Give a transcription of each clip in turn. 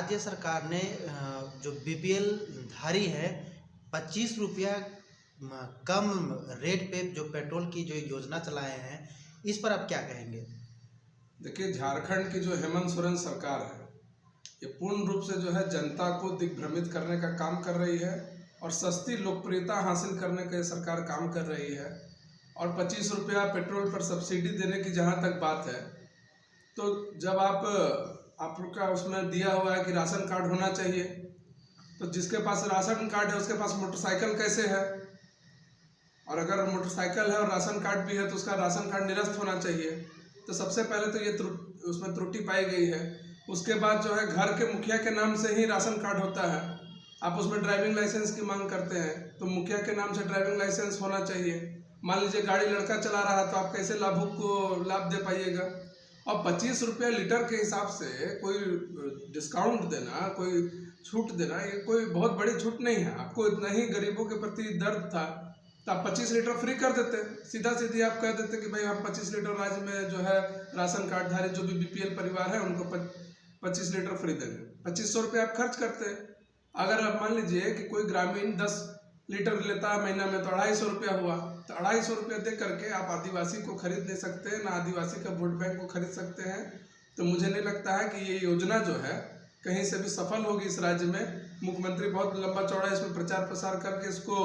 राज्य सरकार ने जो बीपीएल धारी है 25 रुपया कम रेट पे जो पेट्रोल की जो योजना चलाए हैं, इस पर आप क्या कहेंगे? देखिए, झारखंड की जो हेमंत सोरेन सरकार है ये पूर्ण रूप से जो है जनता को दिग्भ्रमित करने का काम कर रही है और सस्ती लोकप्रियता हासिल करने का ये सरकार काम कर रही है। और 25 रुपया पेट्रोल पर सब्सिडी देने की जहाँ तक बात है, तो जब आपका उसमें दिया हुआ है कि राशन कार्ड होना चाहिए, तो जिसके पास राशन कार्ड है उसके पास मोटरसाइकिल कैसे है? और अगर मोटरसाइकिल है और राशन कार्ड भी है तो उसका राशन कार्ड निरस्त होना चाहिए। तो सबसे पहले तो ये उसमें त्रुटि पाई गई है। उसके बाद जो है घर के मुखिया के नाम से ही राशन कार्ड होता है। आप उसमें ड्राइविंग लाइसेंस की मांग करते हैं तो मुखिया के नाम से ड्राइविंग लाइसेंस होना चाहिए। मान लीजिए गाड़ी लड़का चला रहा है तो आप कैसे लाभुक को लाभ दे पाइएगा? और 25 रुपया लीटर के हिसाब से कोई डिस्काउंट देना, कोई छूट देना, ये कोई बहुत बड़ी छूट नहीं है। आपको इतना ही गरीबों के प्रति दर्द था तो आप 25 लीटर फ्री कर देते। सीधा सीधी आप कह देते कि भाई हम 25 लीटर राज्य में जो है राशन कार्डधारी जो भी बीपीएल परिवार है उनको 25 लीटर फ्री देंगे। 2500 रुपये आप खर्च करते। अगर आप मान लीजिए कि कोई ग्रामीण 10 लीटर लेता है महीना में तो 250 रुपया हुआ, तो 250 रुपया दे करके आप आदिवासी को खरीद नहीं सकते, ना आदिवासी का वोट बैंक को खरीद सकते हैं। तो मुझे नहीं लगता है कि ये योजना जो है कहीं से भी सफल होगी इस राज्य में। मुख्यमंत्री बहुत लंबा चौड़ा इसमें प्रचार प्रसार करके इसको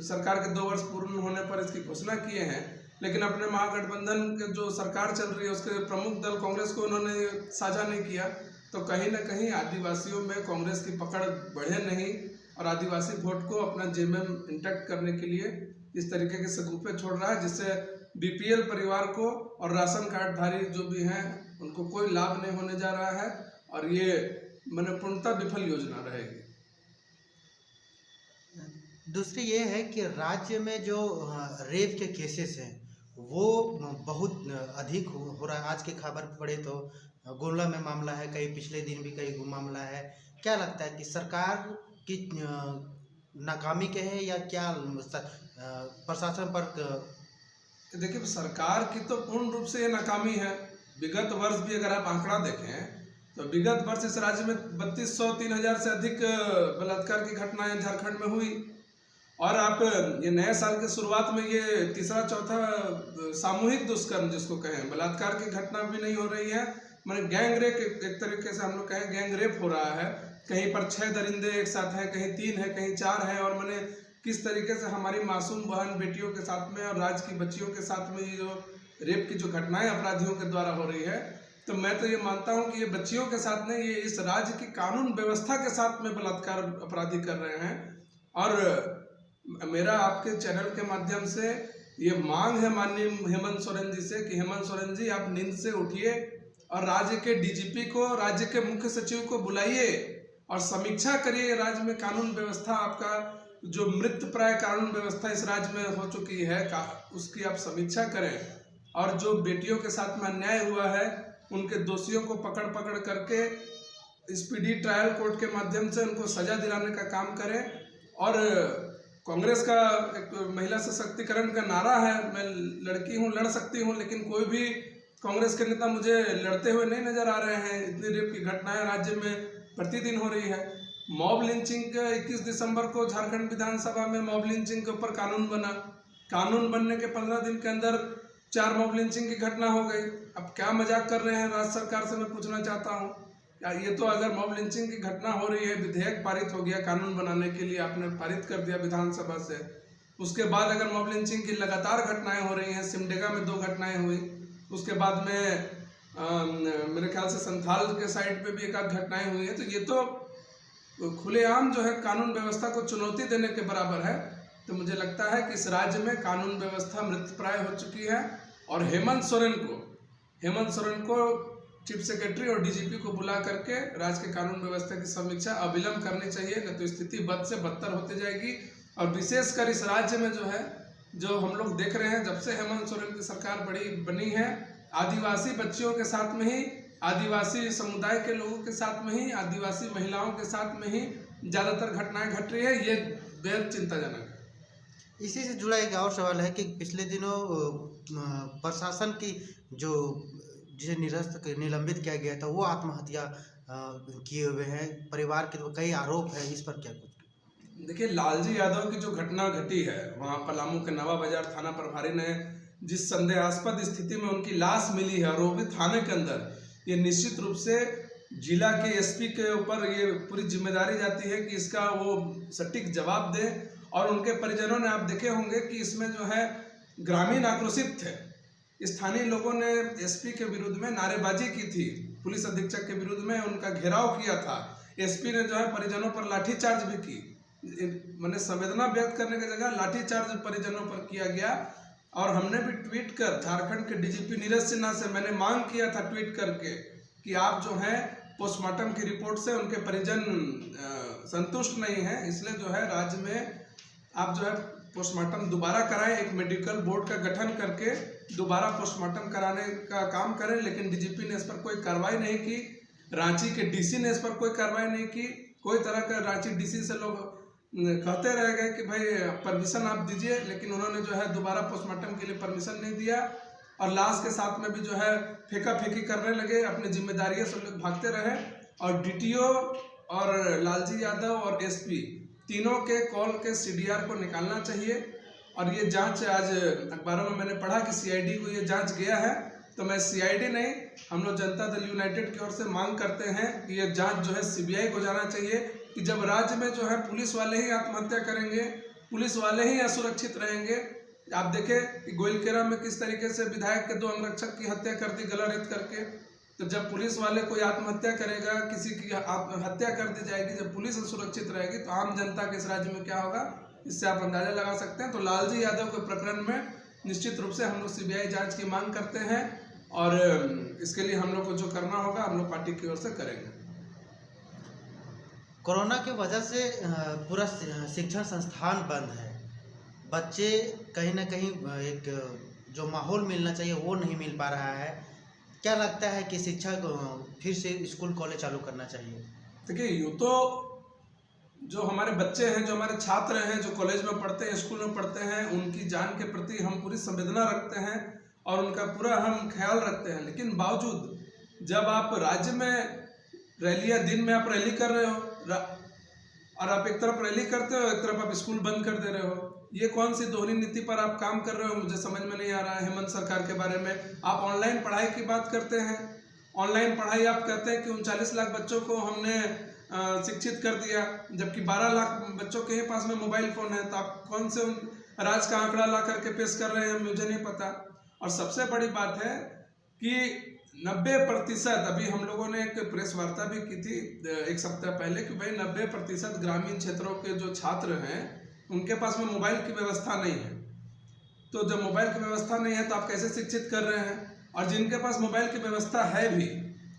सरकार के 2 वर्ष पूर्ण होने पर इसकी घोषणा किए हैं, लेकिन अपने महागठबंधन के जो सरकार चल रही है उसके प्रमुख दल कांग्रेस को उन्होंने साझा नहीं किया। तो कहीं ना कहीं आदिवासियों में कांग्रेस की पकड़ बढ़े नहीं और आदिवासी वोट को अपना जेब में इंटैक्ट करने के लिए इस तरीके के सगुफे छोड़ रहा है, जिससे बीपीएल परिवार को और राशन कार्डधारी जो भी हैं उनको कोई लाभ नहीं होने जा रहा है और ये मैंने पूर्णतः विफल योजना रहेगी। दूसरी ये है कि राज्य में जो रेप के केसेस हैं वो बहुत अधिक हो रहा है। आज की खबर पढ़े तो गुमला में मामला है, कई पिछले दिन भी कई मामला है। क्या लगता है कि सरकार की नाकामी के है या क्या प्रशासन पर? देखिए, सरकार की तो पूर्ण रूप से ये नाकामी है। विगत वर्ष भी अगर आप आंकड़ा देखें तो विगत वर्ष इस राज्य में 3200-3000 से अधिक बलात्कार की घटनाएं झारखंड में हुई। और आप ये नए साल के शुरुआत में ये तीसरा चौथा सामूहिक दुष्कर्म जिसको कहें, बलात्कार की घटना भी नहीं हो रही है, मैंने गैंग रेप एक तरीके से हम लोग कहें गैंग रेप हो रहा है। कहीं पर 6 दरिंदे एक साथ हैं, कहीं 3 हैं, कहीं 4 हैं। और मैंने किस तरीके से हमारी मासूम बहन बेटियों के साथ में और राज्य की बच्चियों के साथ में ये जो रेप की जो घटनाएं अपराधियों के द्वारा हो रही है, तो मैं तो ये मानता हूँ कि ये बच्चियों के साथ नहीं, ये इस राज्य की कानून व्यवस्था के साथ में बलात्कार अपराधी कर रहे हैं। और मेरा आपके चैनल के माध्यम से ये मांग है माननीय हेमंत सोरेन जी से कि हेमंत सोरेन जी आप नींद से उठिए और राज्य के डीजीपी को, राज्य के मुख्य सचिव को बुलाइए और समीक्षा करिए। राज्य में कानून व्यवस्था, आपका जो मृतप्राय कानून व्यवस्था इस राज्य में हो चुकी है उसकी आप समीक्षा करें और जो बेटियों के साथ में अन्याय हुआ है उनके दोषियों को पकड़ करके स्पीडी ट्रायल कोर्ट के माध्यम से उनको सजा दिलाने का काम करें। और कांग्रेस का एक महिला सशक्तिकरण का नारा है, मैं लड़की हूँ लड़ सकती हूँ, लेकिन कोई भी कांग्रेस के नेता मुझे लड़ते हुए नहीं नजर आ रहे हैं। इतनी रेप की घटनाएं राज्य में प्रतिदिन हो रही है। मॉब लिंचिंग के 21 दिसंबर को झारखंड विधानसभा में मॉब लिंचिंग के ऊपर कानून बना। कानून बनने के 15 दिन के अंदर 4 मॉब लिंचिंग की घटना हो गई। अब क्या मजाक कर रहे हैं राज्य सरकार से, मैं पूछना चाहता हूँ। ये तो अगर मॉब लिंचिंग की घटना हो रही है, विधेयक पारित हो गया कानून बनाने के लिए, आपने पारित कर दिया विधानसभा से, उसके बाद अगर मॉब लिंचिंग की लगातार घटनाएं हो रही हैं, सिमडेगा में 2 घटनाएं हुई, उसके बाद में मेरे ख्याल से संथाल के साइड पे भी 1 आध घटनाएं हुई है, तो ये तो खुलेआम जो है कानून व्यवस्था को चुनौती देने के बराबर है। तो मुझे लगता है कि इस राज्य में कानून व्यवस्था मृतप्राय हो चुकी है और हेमंत सोरेन को चीफ सेक्रेटरी और डीजीपी को बुला करके राज्य के कानून व्यवस्था की समीक्षा अविलंब करनी चाहिए, नहीं तो स्थिति बद से बदतर होती जाएगी। और विशेषकर इस राज्य में जो है, जो हम लोग देख रहे हैं जब से हेमंत सोरेन की सरकार बनी है, आदिवासी बच्चियों के साथ में ही, आदिवासी समुदाय के लोगों के साथ में ही, आदिवासी महिलाओं के साथ में ही ज़्यादातर घटनाएं घट रही है। ये बेहद चिंताजनक है। इसी से जुड़ा एक और सवाल है कि पिछले दिनों प्रशासन की जो जिसे निलंबित किया गया था वो आत्महत्या किए हुए हैं, परिवार के तो कई आरोप है, इस पर क्या कुछ? देखिए, लालजी यादव की जो घटना घटी है वहाँ पलामू के नवा बाजार थाना प्रभारी ने जिस संदेहास्पद स्थिति में उनकी लाश मिली है और वो भी थाने के अंदर, ये निश्चित रूप से जिला के एसपी के ऊपर ये पूरी जिम्मेदारी जाती है कि इसका वो सटीक जवाब दे। और उनके परिजनों ने आप देखे होंगे कि इसमें जो है ग्रामीण आक्रोशित थे। स्थानीय लोगों ने एसपी के विरुद्ध में नारेबाजी की थी, पुलिस अधीक्षक के विरुद्ध में उनका घेराव किया था। एसपी ने जो है परिजनों पर लाठीचार्ज भी की, मैंने संवेदना व्यक्त करने की जगह लाठीचार्ज परिजनों पर किया गया। और हमने भी ट्वीट कर झारखंड के डीजीपी नीरज सिन्हा से मैंने मांग किया था ट्वीट करके कि आप जो है पोस्टमार्टम की रिपोर्ट से उनके परिजन संतुष्ट नहीं है, इसलिए जो है राज्य में आप जो है पोस्टमार्टम दोबारा कराएं, एक मेडिकल बोर्ड का गठन करके दोबारा पोस्टमार्टम कराने का काम करें। लेकिन डीजीपी ने इस पर कोई कार्रवाई नहीं की, रांची के डीसी ने इस पर कोई कार्रवाई नहीं की। कोई तरह का रांची डीसी से लोग कहते रह गए कि भाई परमिशन आप दीजिए, लेकिन उन्होंने जो है दोबारा पोस्टमार्टम के लिए परमिशन नहीं दिया और लाश के साथ में भी जो है फेंका फेंकी करने लगे, अपनी जिम्मेदारियों से लोग भागते रहे। और डीटीओ और लालजी यादव और एसपी तीनों के कॉल के सीडीआर को निकालना चाहिए। और ये जांच आज अखबारों में मैंने पढ़ा कि सीआईडी को ये जांच गया है, तो मैं सीआईडी नहीं, हम लोग जनता दल यूनाइटेड की ओर से मांग करते हैं कि ये जांच जो है सीबीआई को जाना चाहिए। कि जब राज्य में जो है पुलिस वाले ही आत्महत्या करेंगे, पुलिस वाले ही असुरक्षित रहेंगे। आप देखें कि गोइलकेरा में किस तरीके से विधायक के 2 अंगरक्षक की हत्या कर दी गला रेत करके। तो जब पुलिस वाले कोई आत्महत्या करेगा, किसी की हत्या कर दी जाएगी, जब पुलिस असुरक्षित रहेगी तो आम जनता के इस राज्य में क्या होगा, इससे आप अंदाजा लगा सकते हैं। तो लालजी यादव के प्रकरण में निश्चित रूप से हम लोग सीबीआई जांच की मांग करते हैं और इसके लिए हम लोग को जो करना होगा हम लोग पार्टी की ओर से करेंगे। कोरोना की वजह से पूरा शिक्षण संस्थान बंद है, बच्चे कहीं ना कहीं एक जो माहौल मिलना चाहिए वो नहीं मिल पा रहा है। क्या लगता है कि शिक्षा फिर से स्कूल कॉलेज चालू करना चाहिए? देखिए, यूँ तो जो हमारे बच्चे हैं, जो हमारे छात्र हैं, जो कॉलेज में पढ़ते हैं, स्कूल में पढ़ते हैं, उनकी जान के प्रति हम पूरी संवेदना रखते हैं और उनका पूरा हम ख्याल रखते हैं। लेकिन बावजूद जब आप राज्य में रैलियाँ, दिन में आप रैली कर रहे हो और आप एक तरफ रैली करते हो, एक तरफ आप स्कूल बंद कर दे रहे हो, ये कौन सी दोहरी नीति पर आप काम कर रहे हो, मुझे समझ में नहीं आ रहा है। हेमंत सरकार के बारे में आप ऑनलाइन पढ़ाई की बात करते हैं, ऑनलाइन पढ़ाई आप कहते हैं कि 39 लाख बच्चों को हमने शिक्षित कर दिया, जबकि 12 लाख बच्चों के ही पास में मोबाइल फोन है। तो आप कौन से राज्य का आंकड़ा ला करके पेश कर रहे हैं, मुझे नहीं पता। और सबसे बड़ी बात है कि 90%, अभी हम लोगों ने एक प्रेस वार्ता भी की थी 1 सप्ताह पहले कि भाई 90% ग्रामीण क्षेत्रों के जो छात्र हैं उनके पास में मोबाइल की व्यवस्था नहीं है। तो जब मोबाइल की व्यवस्था नहीं है तो आप कैसे शिक्षित कर रहे हैं? और जिनके पास मोबाइल की व्यवस्था है भी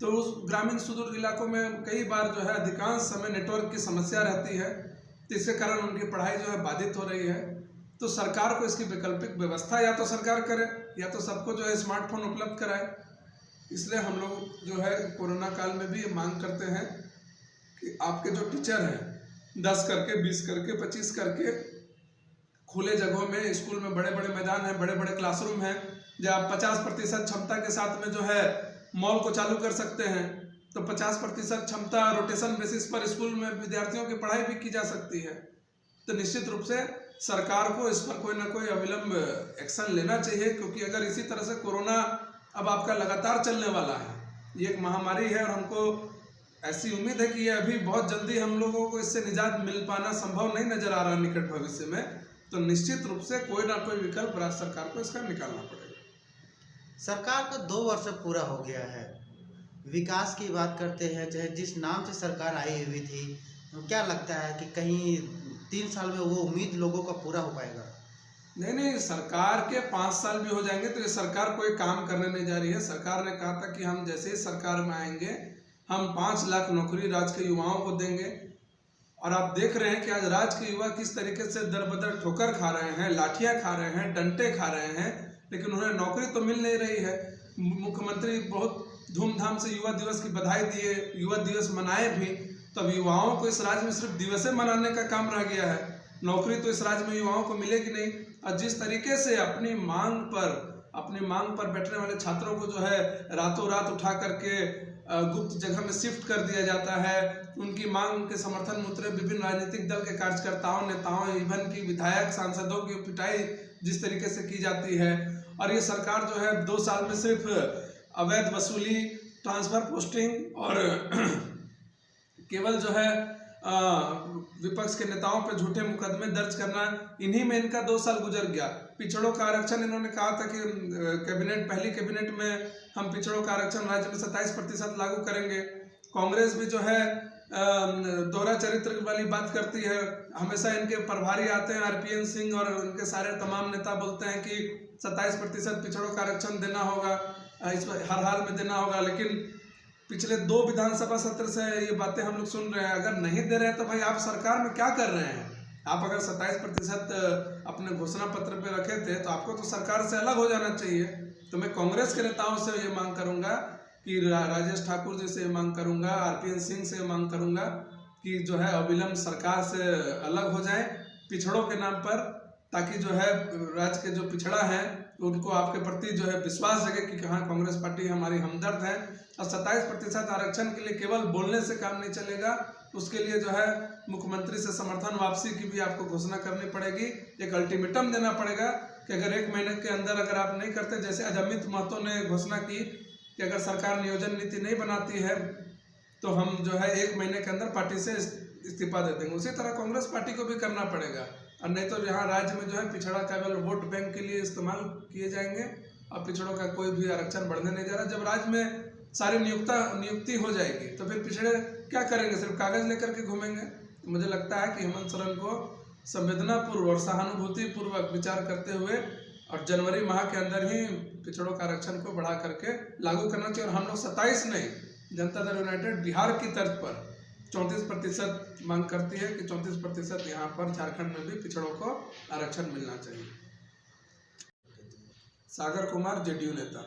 तो उस ग्रामीण सुदूर इलाकों में कई बार जो है अधिकांश समय नेटवर्क की समस्या रहती है, तो इसके कारण उनकी पढ़ाई जो है बाधित हो रही है। तो सरकार को इसकी वैकल्पिक व्यवस्था या तो सरकार करे या तो सबको जो है स्मार्टफोन उपलब्ध कराए। इसलिए हम लोग जो है कोरोना काल में भी ये मांग करते हैं कि आपके जो टीचर हैं 10 करके, 20 करके, 25 करके खुले जगहों में, स्कूल में बड़े बड़े मैदान हैं, बड़े बड़े क्लासरूम हैं, जब आप 50% क्षमता के साथ में जो है मॉल को चालू कर सकते हैं तो 50% क्षमता रोटेशन बेसिस पर स्कूल में विद्यार्थियों की पढ़ाई भी की जा सकती है। तो निश्चित रूप से सरकार को इस पर कोई ना कोई अविलंब एक्शन लेना चाहिए, क्योंकि अगर इसी तरह से कोरोना अब आपका लगातार चलने वाला है, ये एक महामारी है और हमको ऐसी उम्मीद है कि ये अभी बहुत जल्दी हम लोगों को इससे निजात मिल पाना संभव नहीं नजर आ रहा निकट भविष्य में। तो निश्चित रूप से कोई ना कोई विकल्प राज्य सरकार को इसका निकालना पड़ेगा। सरकार को 2 वर्ष पूरा हो गया है, विकास की बात करते हैं, चाहे जिस नाम से सरकार आई हुई थी, तो क्या लगता है कि कहीं 3 साल में वो उम्मीद लोगों का पूरा हो पाएगा? नहीं, सरकार के 5 साल भी हो जाएंगे तो ये सरकार कोई काम करने नहीं जा रही है। सरकार ने कहा था कि हम जैसे ही सरकार में आएंगे हम 5 लाख नौकरी राज्य के युवाओं को देंगे, और आप देख रहे हैं कि आज राज्य के युवा किस तरीके से दर बदर ठोकर खा रहे हैं, लाठियां खा रहे हैं, डंटे खा रहे हैं, लेकिन उन्हें नौकरी तो मिल नहीं रही है। मुख्यमंत्री बहुत धूमधाम से युवा दिवस की बधाई दिए, युवा दिवस मनाए भी, तब युवाओं को इस राज्य में सिर्फ दिवसें मनाने का काम रह गया है, नौकरी तो इस राज्य में युवाओं को मिलेगी नहीं। और जिस तरीके से अपनी मांग पर बैठने वाले छात्रों को जो है रातों रात उठा करके गुप्त जगह में शिफ्ट कर दिया जाता है। उनकी मांग के समर्थन में उतरे विभिन्न राजनीतिक दल के कार्यकर्ताओं, नेताओं, इवन की विधायक, सांसदों की पिटाई जिस तरीके से की जाती है। और ये सरकार जो है 2 साल में सिर्फ अवैध वसूली, ट्रांसफर पोस्टिंग और केवल जो है विपक्ष के नेताओं पे झूठे मुकदमे दर्ज करना, इन्हीं में इनका 2 साल गुजर गया। पिछड़ों का आरक्षण इन्होंने कहा था कि पहली कैबिनेट में हम पिछड़ों का आरक्षण राज्य में 27% लागू करेंगे। कांग्रेस भी जो है दोहरा चरित्र वाली बात करती है। हमेशा इनके प्रभारी आते हैं आरपीएन सिंह और उनके सारे तमाम नेता बोलते हैं कि 27% पिछड़ों का आरक्षण देना होगा, इस हर हाल में देना होगा। लेकिन पिछले 2 विधानसभा सत्र से ये बातें हम लोग सुन रहे हैं। अगर नहीं दे रहे हैं तो भाई आप सरकार में क्या कर रहे हैं? आप अगर 27% अपने घोषणा पत्र पे रखे थे तो आपको तो सरकार से अलग हो जाना चाहिए। तो मैं कांग्रेस के नेताओं से ये मांग करूंगा कि राजेश ठाकुर जी से मांग करूंगा, आरपीएन सिंह से मांग करूंगा कि जो है अविलंब सरकार से अलग हो जाए पिछड़ों के नाम पर, ताकि जो है राज्य के जो पिछड़ा है उनको आपके प्रति जो है विश्वास जगे कि हाँ कांग्रेस पार्टी हमारी हमदर्द है। और 27% आरक्षण के लिए केवल बोलने से काम नहीं चलेगा, उसके लिए जो है मुख्यमंत्री से समर्थन वापसी की भी आपको घोषणा करनी पड़ेगी। एक अल्टीमेटम देना पड़ेगा कि अगर 1 महीने के अंदर अगर आप नहीं करते, जैसे अजमित महतो ने घोषणा की कि अगर सरकार नियोजन नीति नहीं बनाती है तो हम जो है 1 महीने के अंदर पार्टी से इस्तीफा दे देंगे। उसी तरह कांग्रेस पार्टी को भी करना पड़ेगा। और नहीं तो यहाँ राज्य में जो है पिछड़ा केवल वोट बैंक के लिए इस्तेमाल किए जाएंगे और पिछड़ों का कोई भी आरक्षण बढ़ने नहीं जा रहा। जब राज्य में सारी नियुक्ति हो जाएगी तो फिर पिछड़े क्या करेंगे? सिर्फ कागज लेकर के घूमेंगे। तो मुझे लगता है कि हेमंत सोरेन को संवेदनापूर्वक और सहानुभूतिपूर्वक विचार करते हुए और जनवरी माह के अंदर ही पिछड़ों का आरक्षण को बढ़ा करके लागू करना चाहिए। और हम लोग 27 नहीं, जनता दल यूनाइटेड बिहार की तर्ज पर 34% मांग करती है कि 34% यहाँ पर झारखंड में भी पिछड़ों को आरक्षण मिलना चाहिए। सागर कुमार, जेडीयू नेता।